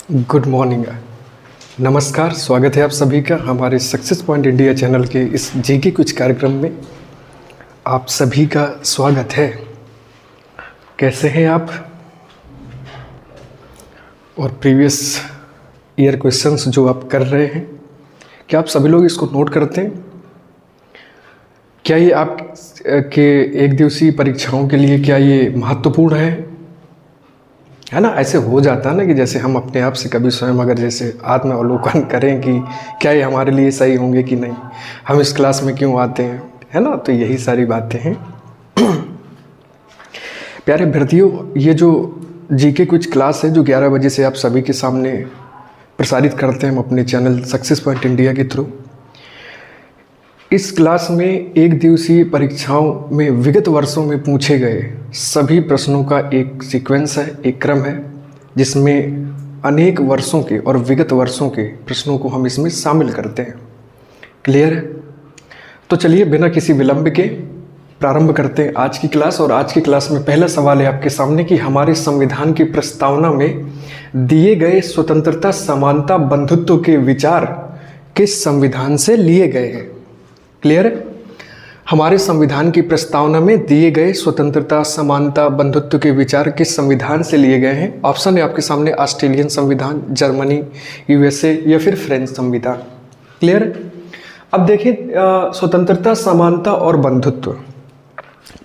Good morning. नमस्कार, स्वागत है आप सभी का हमारे सक्सेस पॉइंट इंडिया चैनल के इस जीके कुछ कार्यक्रम में। आप सभी का स्वागत है। कैसे हैं आप? और प्रीवियस ईयर क्वेश्चंस जो आप कर रहे हैं, क्या आप सभी लोग इसको नोट करते हैं? क्या ये आप के एक दिवसीय परीक्षाओं के लिए क्या ये महत्वपूर्ण है ना? ऐसे हो जाता है ना कि जैसे हम अपने आप से कभी स्वयं अगर जैसे आत्म अवलोकन करें कि क्या ये हमारे लिए सही होंगे कि नहीं, हम इस क्लास में क्यों आते हैं, है ना? तो यही सारी बातें हैं। प्यारे अभ्यर्थियों, ये जो जीके कुछ क्लास है जो 11 बजे से आप सभी के सामने प्रसारित करते हैं हम अपने चैनल सक्सेस पॉइंट इंडिया के थ्रू। इस क्लास में एक दिवसीय परीक्षाओं में विगत वर्षों में पूछे गए सभी प्रश्नों का एक सीक्वेंस है, एक क्रम है, जिसमें अनेक वर्षों के और विगत वर्षों के प्रश्नों को हम इसमें शामिल करते हैं। क्लियर है? तो चलिए बिना किसी विलंब के प्रारंभ करते हैं आज की क्लास। और आज की क्लास में पहला सवाल है आपके सामने कि हमारे संविधान की प्रस्तावना में दिए गए स्वतंत्रता, समानता, बंधुत्व के विचार किस संविधान से लिए गए हैं? क्लियर है? हमारे संविधान की प्रस्तावना में दिए गए स्वतंत्रता, समानता, बंधुत्व के विचार किस संविधान से लिए गए हैं? ऑप्शन है आपके सामने ऑस्ट्रेलियन संविधान, जर्मनी, यूएसए या फिर फ्रेंच संविधान। क्लियर है? अब देखिए स्वतंत्रता, समानता और बंधुत्व।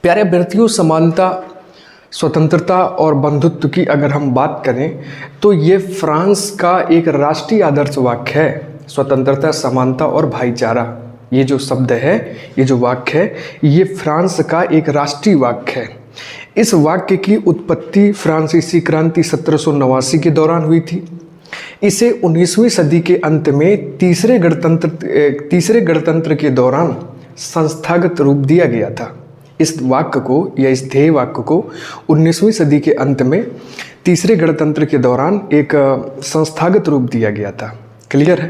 प्यारे अभ्यर्थियों, समानता, स्वतंत्रता और बंधुत्व की अगर हम बात करें तो ये फ्रांस का एक राष्ट्रीय आदर्श वाक्य है। स्वतंत्रता, समानता और भाईचारा, ये जो शब्द है, ये जो वाक्य है, ये फ्रांस का एक राष्ट्रीय वाक्य है। इस वाक्य की उत्पत्ति फ्रांसीसी क्रांति 1789 के दौरान हुई थी। इसे 19वीं सदी के अंत में तीसरे गणतंत्र के दौरान संस्थागत रूप दिया गया था। इस वाक्य को या इस ध्येय वाक्य को 19वीं सदी के अंत में तीसरे गणतंत्र के दौरान एक संस्थागत रूप दिया गया था। क्लियर है?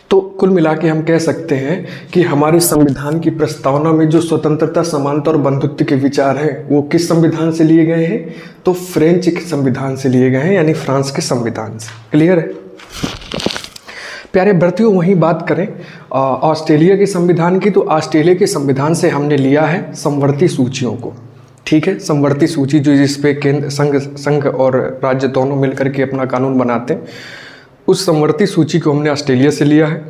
तो कुल मिला के हम कह सकते हैं कि हमारे संविधान की प्रस्तावना में जो स्वतंत्रता, समानता और बंधुत्व के विचार हैं वो किस संविधान से लिए गए हैं? तो फ्रेंच के संविधान से लिए गए हैं, यानी फ्रांस के संविधान से। क्लियर है? प्यारे अभ्यर्थियों, वहीं बात करें ऑस्ट्रेलिया के संविधान की, तो ऑस्ट्रेलिया के संविधान से हमने लिया है समवर्ती सूचियों को। ठीक है, समवर्ती सूची जो जिसपे केंद्र संघ और राज्य दोनों मिलकर के अपना कानून बनाते हैं, उस समवर्ती सूची को हमने ऑस्ट्रेलिया से लिया है।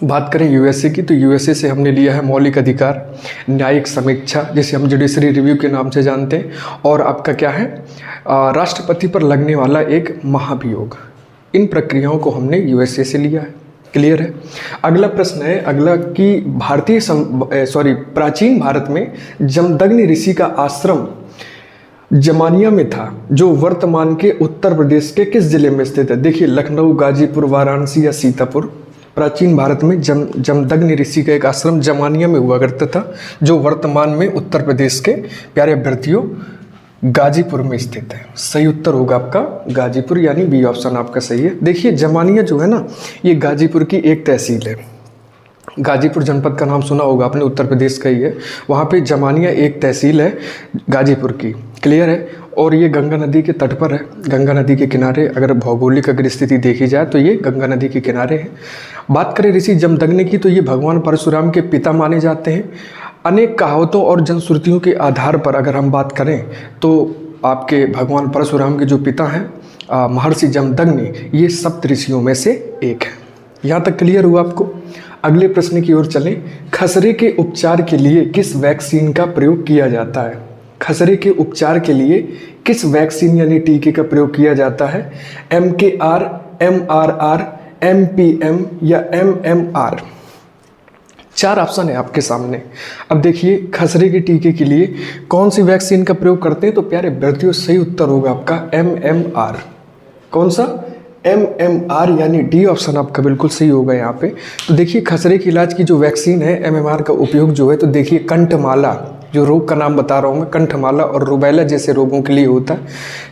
बात करें यूएसए की, तो यूएसए से हमने लिया है मौलिक अधिकार, न्यायिक समीक्षा जिसे हम जुडिशरी रिव्यू के नाम से जानते हैं, और आपका क्या है, राष्ट्रपति पर लगने वाला एक महाभियोग। इन प्रक्रियाओं को हमने यूएसए से लिया है। क्लियर है? अगला प्रश्न है अगला कि प्राचीन भारत में जमदग्नि ऋषि का आश्रम जमानिया में था, जो वर्तमान के उत्तर प्रदेश के किस जिले में स्थित है? देखिए, लखनऊ, गाजीपुर, वाराणसी या सीतापुर। प्राचीन भारत में जमदग्नि ऋषि का एक आश्रम जमानिया में हुआ करता था, जो वर्तमान में उत्तर प्रदेश के, प्यारे अभ्यर्थियों, गाजीपुर में स्थित है। सही उत्तर होगा आपका गाजीपुर, यानी बी ऑप्शन आपका सही है। देखिए, जमानिया जो है ना, ये गाजीपुर की एक तहसील है। गाजीपुर जनपद का नाम सुना होगा आपने, उत्तर प्रदेश का ही है। वहाँ पे जमानिया एक तहसील है गाजीपुर की। क्लियर है? और ये गंगा नदी के तट पर है, गंगा नदी के किनारे। अगर भौगोलिक अगर स्थिति देखी जाए तो ये गंगा नदी के किनारे है। बात करें ऋषि जमदग्नि की, तो ये भगवान परशुराम के पिता माने जाते हैं। अनेक कहावतों और जनश्रुतियों के आधार पर अगर हम बात करें तो आपके भगवान परशुराम के जो पिता हैं महर्षि जमदग्नि, ये सप्त ऋषियों में से एक है। यहाँ तक क्लियर हुआ आपको? अगले प्रश्न की ओर चलें। खसरे के उपचार के लिए किस वैक्सीन का प्रयोग किया जाता है? खसरे के उपचार के लिए किस वैक्सीन यानी टीके का प्रयोग किया जाता है? MKR, MRR, MPM या MMR? 4 ऑप्शन है आपके सामने। अब देखिए, खसरे के टीके के लिए कौन सी वैक्सीन का प्रयोग करते हैं? तो प्यारे अभ्यर्थियों, सही उत्तर होगा आपका MMR। कौन सा? MMR, यानी डी ऑप्शन आपका बिल्कुल सही होगा यहाँ पे। तो देखिए, खसरे के इलाज की जो वैक्सीन है MMR का उपयोग जो है, तो देखिए कंठमाला, जो रोग का नाम बता रहा हूँ मैं, कंठमाला और रुबैला जैसे रोगों के लिए होता है।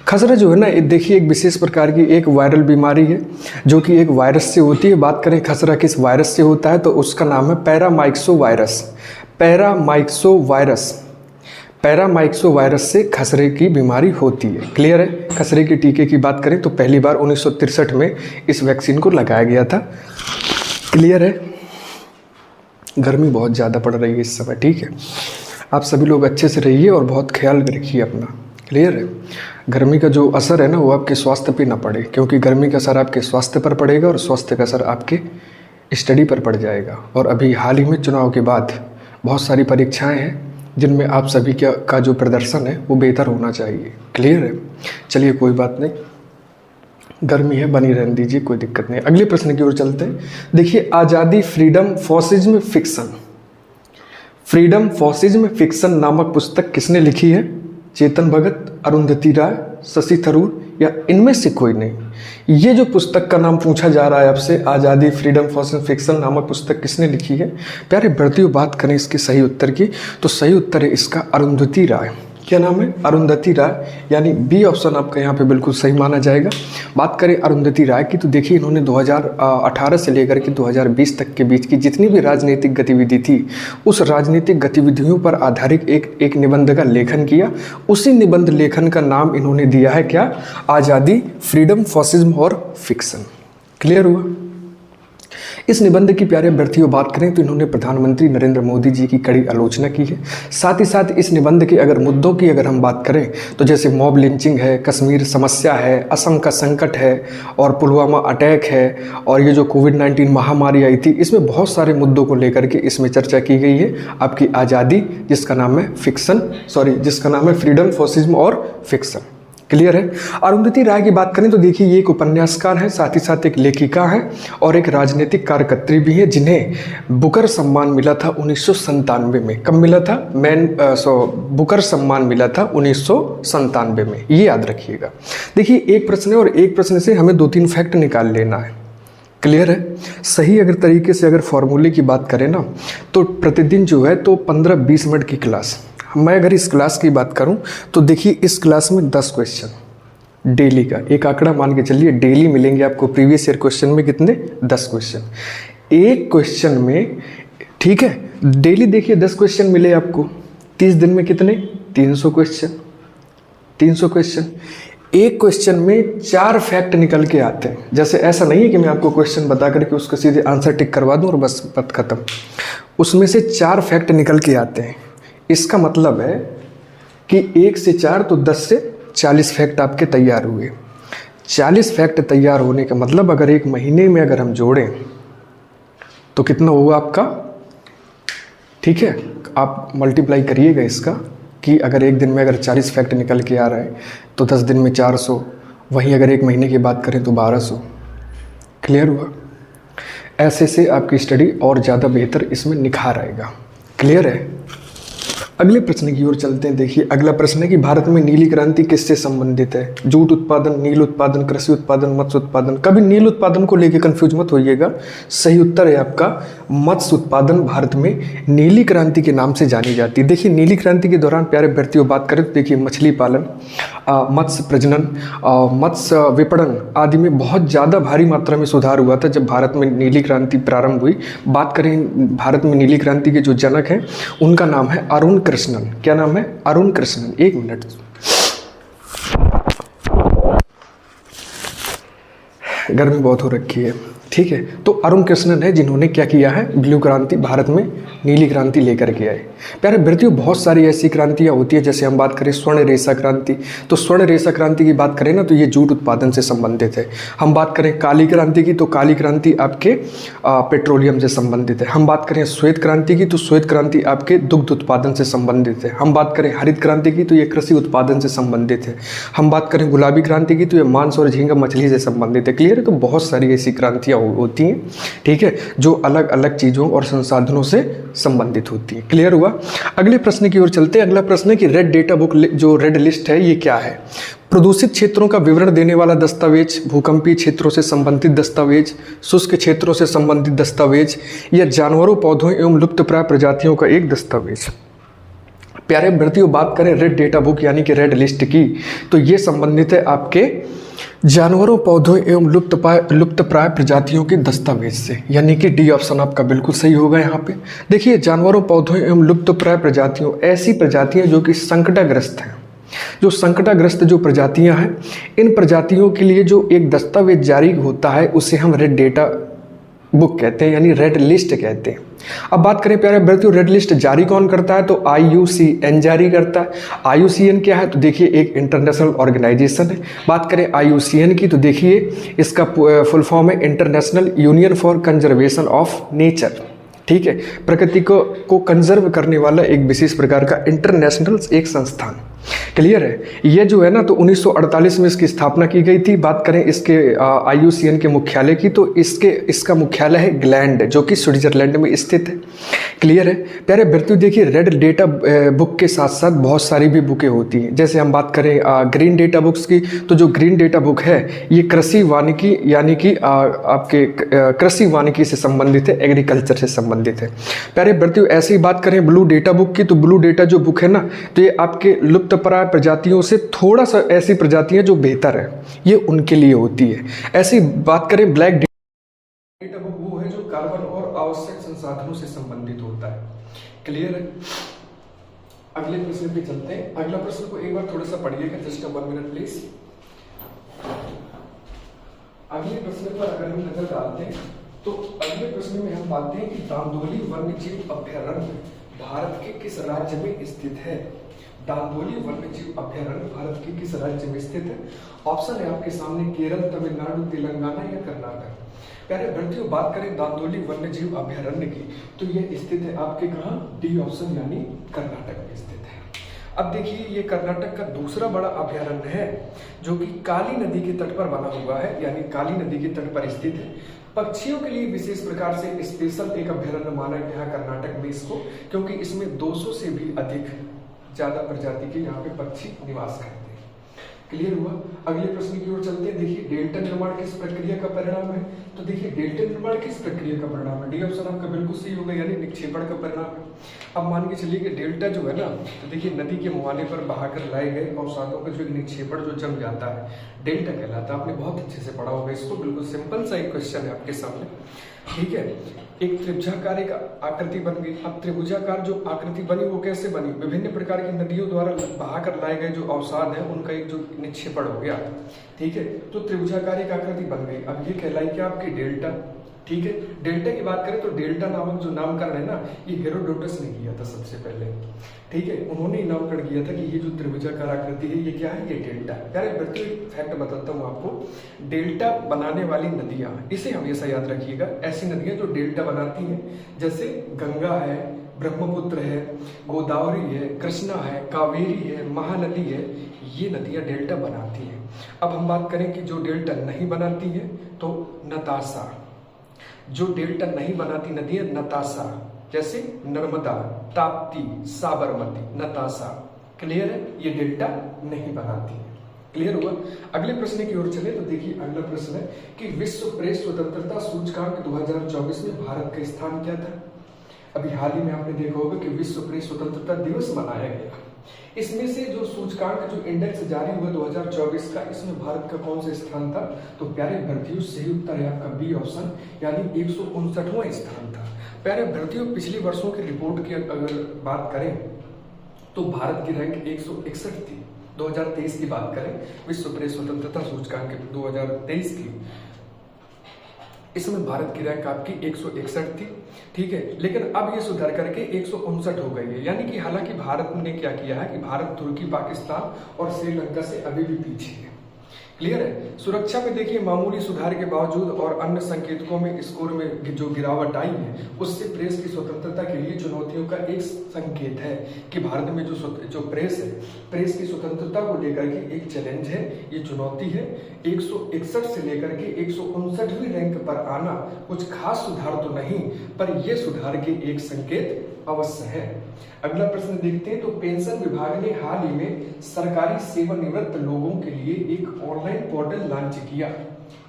खसरा जो है ना, देखिए एक विशेष प्रकार की एक वायरल बीमारी है जो कि एक वायरस से होती है। बात करें खसरा किस वायरस से होता है, तो उसका नाम है paramyxo virus. Paramyxo virus, paramyxo virus से खसरे की बीमारी होती है। क्लियर है? खसरे के टीके की बात करें तो पहली बार 1963 में इस वैक्सीन को लगाया गया था। क्लियर है? गर्मी बहुत ज़्यादा पड़ रही है इस समय, ठीक है? आप सभी लोग अच्छे से रहिए और बहुत ख्याल रखिए अपना। क्लियर है? गर्मी का जो असर है ना वो आपके स्वास्थ्य पे ना पड़े, क्योंकि गर्मी का असर आपके स्वास्थ्य पर पड़ेगा और स्वास्थ्य का असर आपके स्टडी पर पड़ जाएगा। और अभी हाल ही में चुनाव के बाद बहुत सारी परीक्षाएं हैं जिनमें आप सभी का जो प्रदर्शन है वो बेहतर होना चाहिए। क्लियर है? चलिए कोई बात नहीं, गर्मी है बनी रहने दीजिए, कोई दिक्कत नहीं। अगले प्रश्न की ओर चलते हैं। देखिए, आज़ादी फ्रीडम फॉसिज्म फिक्शन, फ्रीडम फॉसिज्म फिक्शन नामक पुस्तक किसने लिखी है? चेतन भगत, अरुंधति राय, शशि थरूर या इनमें से कोई नहीं। ये जो पुस्तक का नाम पूछा जा रहा है आपसे, आज़ादी फ्रीडम फॉसिज्म फिक्शन नामक पुस्तक किसने लिखी है? प्यारे भर्तियों, बात करें इसके सही उत्तर की तो सही उत्तर है इसका अरुंधति राय। क्या नाम है? अरुंधति राय, यानी बी ऑप्शन आपका यहाँ पे बिल्कुल सही माना जाएगा। बात करें अरुंधति राय की तो देखिए इन्होंने 2018 से लेकर के 2020 तक के बीच की जितनी भी राजनीतिक गतिविधि थी उस राजनीतिक गतिविधियों पर आधारित एक निबंध का लेखन किया। उसी निबंध लेखन का नाम इन्होंने दिया है क्या? आज़ादी फ्रीडम फॉसिज्म और फिक्शन। क्लियर हुआ? इस निबंध की प्यारे अभ्यर्थियों बात करें तो इन्होंने प्रधानमंत्री नरेंद्र मोदी जी की कड़ी आलोचना की है। साथ ही साथ इस निबंध के अगर मुद्दों की अगर हम बात करें तो जैसे मॉब लिंचिंग है, कश्मीर समस्या है, असम का संकट है और पुलवामा अटैक है और ये जो कोविड-19 महामारी आई थी, इसमें बहुत सारे मुद्दों को लेकर के इसमें चर्चा की गई है। आपकी आज़ादी जिसका नाम है जिसका नाम है फ्रीडम फॉसिज्म और फिक्शन। क्लियर है? अरुंधति राय की बात करें तो देखिए ये एक उपन्यासकार है, साथ ही साथ एक लेखिका है और एक राजनीतिक कार्यकर्त्री भी है जिन्हें बुकर सम्मान मिला था 1997 में। कब मिला था? बुकर सम्मान मिला था 1997 में, ये याद रखिएगा। देखिए एक प्रश्न है और एक प्रश्न से हमें 2-3 फैक्ट निकाल लेना है। क्लियर है? सही अगर तरीके से अगर फॉर्मूले की बात करें ना तो प्रतिदिन जो है तो 15-20 मिनट की क्लास, मैं अगर इस क्लास की बात करूं तो देखिए इस क्लास में 10 क्वेश्चन डेली का, एक आंकड़ा मान के चलिए डेली मिलेंगे आपको। प्रीवियस ईयर क्वेश्चन में कितने? 10 क्वेश्चन एक क्वेश्चन में, ठीक है? डेली देखिए 10 क्वेश्चन मिले आपको, 30 दिन में कितने? 300 क्वेश्चन। 300 क्वेश्चन, एक क्वेश्चन में 4 फैक्ट निकल के आते हैं। जैसे ऐसा नहीं है कि मैं आपको क्वेश्चन बता करके उसका सीधे आंसर टिक करवा दूं और बस बात खत्म। उसमें से 4 फैक्ट निकल के आते हैं। इसका मतलब है कि 1 से 4 तो 10 से 40 फैक्ट आपके तैयार हुए। 40 फैक्ट तैयार होने का मतलब अगर एक महीने में अगर हम जोड़ें तो कितना हुआ आपका? ठीक है, आप मल्टीप्लाई करिएगा इसका कि अगर एक दिन में अगर 40 फैक्ट निकल के आ रहा है तो 10 दिन में 400, वहीं अगर एक महीने की बात करें तो 1200। क्लियर हुआ? ऐसे से आपकी स्टडी और ज़्यादा बेहतर इसमें निखार आएगा। क्लियर है? अगले प्रश्न की ओर चलते हैं। देखिए अगला प्रश्न है कि भारत में नीली क्रांति किससे संबंधित है? जूट उत्पादन, नील उत्पादन, कृषि उत्पादन, मत्स्य उत्पादन। कभी नील उत्पादन को लेकर कंफ्यूज मत होइएगा। सही उत्तर है आपका मत्स्य उत्पादन। भारत में नीली क्रांति के नाम से जानी जाती है। देखिए नीली क्रांति के दौरान प्यारे अभ्यर्थियों बात करें तो देखिए मछली पालन, मत्स्य प्रजनन, मत्स्य विपणन आदि में बहुत ज़्यादा भारी मात्रा में सुधार हुआ था जब भारत में नीली क्रांति प्रारंभ हुई। बात करें भारत में नीली क्रांति के जो जनक हैं उनका नाम है अरुण कृष्णन। क्या नाम है? अरुण कृष्णन। एक मिनट, गर्मी बहुत हो रखी है, ठीक है? तो अरुण कृष्णन है जिन्होंने क्या किया है? ब्लू क्रांति, भारत में नीली क्रांति लेकर के आए। प्यारे अभ्यर्थियों बहुत सारी ऐसी क्रांतियाँ होती है, जैसे हम बात करें स्वर्ण रेशा क्रांति, तो स्वर्ण रेशा क्रांति की बात करें ना तो ये जूट उत्पादन से संबंधित है। हम बात करें काली क्रांति की तो काली क्रांति आपके पेट्रोलियम से संबंधित है। हम बात करें श्वेत क्रांति की तो श्वेत क्रांति आपके दुग्ध उत्पादन से संबंधित है। हम बात करें हरित क्रांति की तो ये कृषि उत्पादन से संबंधित है। हम बात करें गुलाबी क्रांति की तो ये मांस और झींगा मछली से संबंधित है। क्लियर है? तो बहुत सारी ऐसी क्रांतियाँ होती हैं, ठीक है, जो अलग अलग चीज़ों और संसाधनों से संबंधित होती है। क्लियर हुआ? अगले प्रश्न की ओर चलते हैं। अगला प्रश्न है कि रेड डेटा बुक, जो रेड लिस्ट है, ये क्या है? प्रदूषित क्षेत्रों का विवरण देने वाला दस्तावेज, भूकंपीय क्षेत्रों से संबंधित दस्तावेज, शुष्क क्षेत्रों से संबंधित दस्तावेज या जानवरों, पौधों एवं लुप्तप्राय प्रजातियों का एक दस्तावेज। प्यारे अभ्यर्थियों बात करें रेड डेटा बुक यानी कि रेड लिस्ट की तो ये संबंधित है आपके जानवरों, पौधों एवं लुप्तप्राय प्रजातियों के दस्तावेज से, यानी कि डी ऑप्शन आपका बिल्कुल सही होगा यहाँ पे। देखिए, जानवरों, पौधों एवं लुप्तप्राय प्रजातियों, ऐसी प्रजातियाँ जो कि संकटाग्रस्त हैं, जो संकटाग्रस्त जो प्रजातियाँ हैं, इन प्रजातियों के लिए जो एक दस्तावेज जारी होता है उसे हम रेड डेटा बुक कहते हैं, यानी रेड लिस्ट कहते हैं। अब बात करें प्यारे अभ्यर्थियों, रेड लिस्ट जारी कौन करता है? तो IUCN जारी करता है। IUCN क्या है? तो देखिए एक इंटरनेशनल ऑर्गेनाइजेशन है। बात करें IUCN की तो देखिए इसका फुल फॉर्म है international union for conservation of nature. ठीक है, प्रकृति को कंजर्व करने वाला एक विशेष प्रकार का इंटरनेशनल एक संस्थान। क्लियर है? ये जो है ना, तो 1948 में इसकी स्थापना की गई थी। बात करें इसके IUCN के मुख्यालय की, तो इसका मुख्यालय है ग्लैंड, जो कि स्विट्जरलैंड में स्थित है। क्लियर है प्यारे अभ्यर्थियों? देखिए, रेड डेटा बुक के साथ साथ बहुत सारी भी बुकें होती हैं। जैसे हम बात करें ग्रीन डेटा बुक्स की, तो जो ग्रीन डेटा बुक है ये कृषि वानिकी, यानी कि आपके कृषि वानिकी से संबंधित है, एग्रीकल्चर से संबंधित है। प्यारे अभ्यर्थियों, ऐसे ही बात करें ब्लू डेटा बुक की, तो ब्लू डेटा जो बुक है ना, तो ये आपके लुप्तप्राय प्रजातियों से थोड़ा सा ऐसी प्रजातियां जो बेहतर है, ये उनके लिए होती है। ऐसी बात करें ब्लैक डेटा बुक, वो है जो कार्बन और आवश्यक संसाधनों से संबंधित होता है। क्लियर है? अगले प्रश्न पे चलते हैं। अगला प्रश्न को एक बार थोड़ा सा पढ़िएगा, जस्ट 1 मिनट प्लीज। अगले प्रश्न पर अगर हम नजर डालते हैं तो अगले प्रश्न में हम पाते हैं कि दांदोली वन्यजीव अभयारण्य भारत के किस राज्य में स्थित है? दांदोली वन्यजीव अभयारण्य भारत के किस राज्य में स्थित है? ऑप्शन है आपके सामने केरल, तमिलनाडु, तेलंगाना या कर्नाटक। प्यारे अभ्यर्थियों, बात करें दांदोली वन्यजीव अभयारण्य की, तो यह स्थित है आपके कहाँ? डी ऑप्शन, यानी कर्नाटक में स्थित है। अब देखिए, ये कर्नाटक का दूसरा बड़ा अभयारण्य है जो कि काली नदी के तट पर बना हुआ है, यानी काली नदी के तट पर स्थित है। पक्षियों के लिए विशेष प्रकार से स्पेशल एक अभयारण्य माना गया है कर्नाटक में इसको, क्योंकि इसमें 200 से भी अधिक ज्यादा प्रजाति के यहाँ पे पक्षी निवास करते हैं। क्लियर हुआ? अगले प्रश्न की ओर चलते हैं। देखिए, डेल्टा निर्माण किस प्रक्रिया का परिणाम है? तो देखिए, डेल्टा निर्माण किस प्रक्रिया का परिणाम है? डी ऑप्शन आपका बिल्कुल सही होगा, यानी निक्षेपण का परिणाम है। अब मान के चलिए कि डेल्टा जो है ना, तो देखिए नदी के मुहाने पर बहाकर लाए गए अवसादों का जो एक निक्षेपण जो जम जाता है, डेल्टा कहलाता है। आपने बहुत अच्छे से पढ़ा होगा इसको, बिल्कुल सिंपल सा एक क्वेश्चन है आपके सामने। ठीक है, एक त्रिभुजाकार एक आकृति बन गई। अब त्रिभुजाकार जो आकृति बनी वो कैसे बनी? विभिन्न प्रकार की नदियों द्वारा बहाकर लाए गए जो अवसाद है उनका एक जो निक्षेपण हो गया। ठीक है, तो त्रिभुजाकार एक आकृति बन गई। अब ये कहलाई क्या? आपकी डेल्टा। ठीक है, डेल्टा की बात करें तो डेल्टा नामक जो नामकरण है ना, ये हेरोडोटस ने किया था सबसे पहले। ठीक है, उन्होंने नामकरण किया था कि ये जो त्रिभुजाकार आकृति है ये क्या है? ये डेल्टा। प्यारे बच्चों, एक फैक्ट बताता हूँ आपको। डेल्टा बनाने वाली नदियां, इसे हमेशा याद रखिएगा, ऐसी नदियां जो डेल्टा बनाती हैं, जैसे गंगा है, ब्रह्मपुत्र है, गोदावरी है, कृष्णा है, कावेरी है, महानदी है, ये नदियां डेल्टा बनाती हैं। अब हम बात करें कि जो डेल्टा नहीं बनाती है, तो नताशा, जो डेल्टा नहीं बनाती नदियां नताशा, जैसे नर्मदा, ताप्ती, साबरमती, नताशा। क्लियर है? ये डेल्टा नहीं बनाती है। क्लियर हुआ? अगले प्रश्न की ओर चले तो देखिए, अगला प्रश्न है कि विश्व प्रेस स्वतंत्रता सूचकांक 2024 में भारत का स्थान क्या था? अभी हाल ही में आपने देखा होगा कि विश्व प्रेस स्वतंत्रता दिवस मनाया गया। इसमें से जो सूचकांक जो इंडेक्स जारी हुआ 2024 का, इसमें भारत का कौन सा स्थान था? तो प्यारे अभ्यर्थियों, सही उत्तर है आपका बी ऑप्शन, यानी 159वां स्थान था। प्यारे अभ्यर्थियों, पिछले वर्षों की रिपोर्ट की अगर बात करें तो भारत की रैंक 161 थी। 2023 की बात करें, विश्व प्रेस स्वतंत्रता सूचकांक 2023 की, इसमें भारत की रैंक आपकी 161 थी। ठीक है, लेकिन अब ये सुधर करके 159 हो गई है। यानी कि हालांकि भारत ने क्या किया है कि भारत तुर्की, पाकिस्तान और श्रीलंका से अभी भी पीछे है। क्लियर है? सुरक्षा में देखिए मामूली सुधार के बावजूद और अन्य संकेतकों में स्कोर में जो गिरावट आई है, उससे प्रेस की स्वतंत्रता के लिए चुनौतियों का एक संकेत है कि भारत में जो प्रेस है, प्रेस की स्वतंत्रता को लेकर के एक चैलेंज है, ये चुनौती है। 161 से लेकर के 159वीं रैंक पर आना कुछ खास सुधार तो नहीं, पर यह सुधार के एक संकेत अवश्य है। अगला प्रश्न देखते हैं। तो पेंशन विभाग ने हाल ही में सरकारी सेवानिवृत्त लोगों के लिए एक ऑनलाइन पोर्टल लॉन्च किया।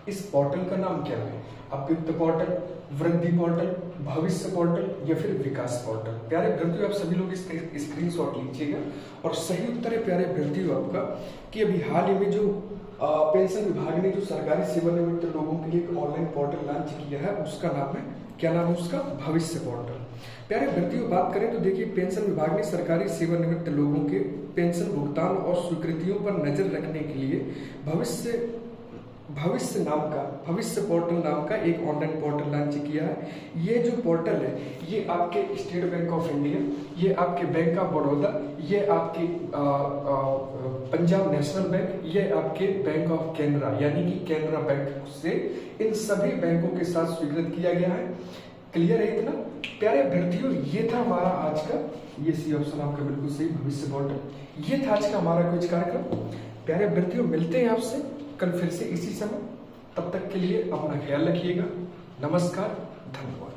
इस पोर्टल का नाम क्या है? अपयुक्त पोर्टल, वृद्धि पोर्टल, भविष्य पोर्टल या फिर विकास पोर्टल। प्यारे अभ्यर्थियों, आप सभी लोग स्क्रीनशॉट लीजिएगा और सही उत्तर है प्यारे अभ्यर्थियों आपका कि अभी हाल ही में जो पेंशन विभाग ने जो सरकारी सेवानिवृत्त लोगों के लिए एक ऑनलाइन पोर्टल लॉन्च किया है उसका नाम है, क्या नाम है उसका? भविष्य पोर्टल। प्यारे अभ्यर्थियों, बात करें तो देखिए, पेंशन विभाग ने सरकारी सेवानिवृत्त लोगों के पेंशन भुगतान और स्वीकृतियों पर नजर रखने के लिए भविष्य पोर्टल नाम का एक ऑनलाइन पोर्टल लॉन्च किया है। ये जो पोर्टल है ये आपके स्टेट बैंक ऑफ इंडिया, ये आपके बैंक ऑफ बड़ौदा, ये आपके पंजाब नेशनल बैंक, ये आपके बैंक ऑफ कैनरा यानी कि कैनरा बैंक से इन सभी बैंकों के साथ स्वीकृत किया गया है। क्लियर है इतना? प्यारे अभ्यर्थियों, ये था हमारा आज का, ये सी ऑप्शन आपका बिल्कुल सही, भविष्य पोर्टल। ये था आज का हमारा कुछ कार्यक्रम। प्यारे अभ्यर्थियों, मिलते हैं आपसे कल फिर से इसी समय। तब तक के लिए अपना ख्याल रखिएगा। नमस्कार, धन्यवाद।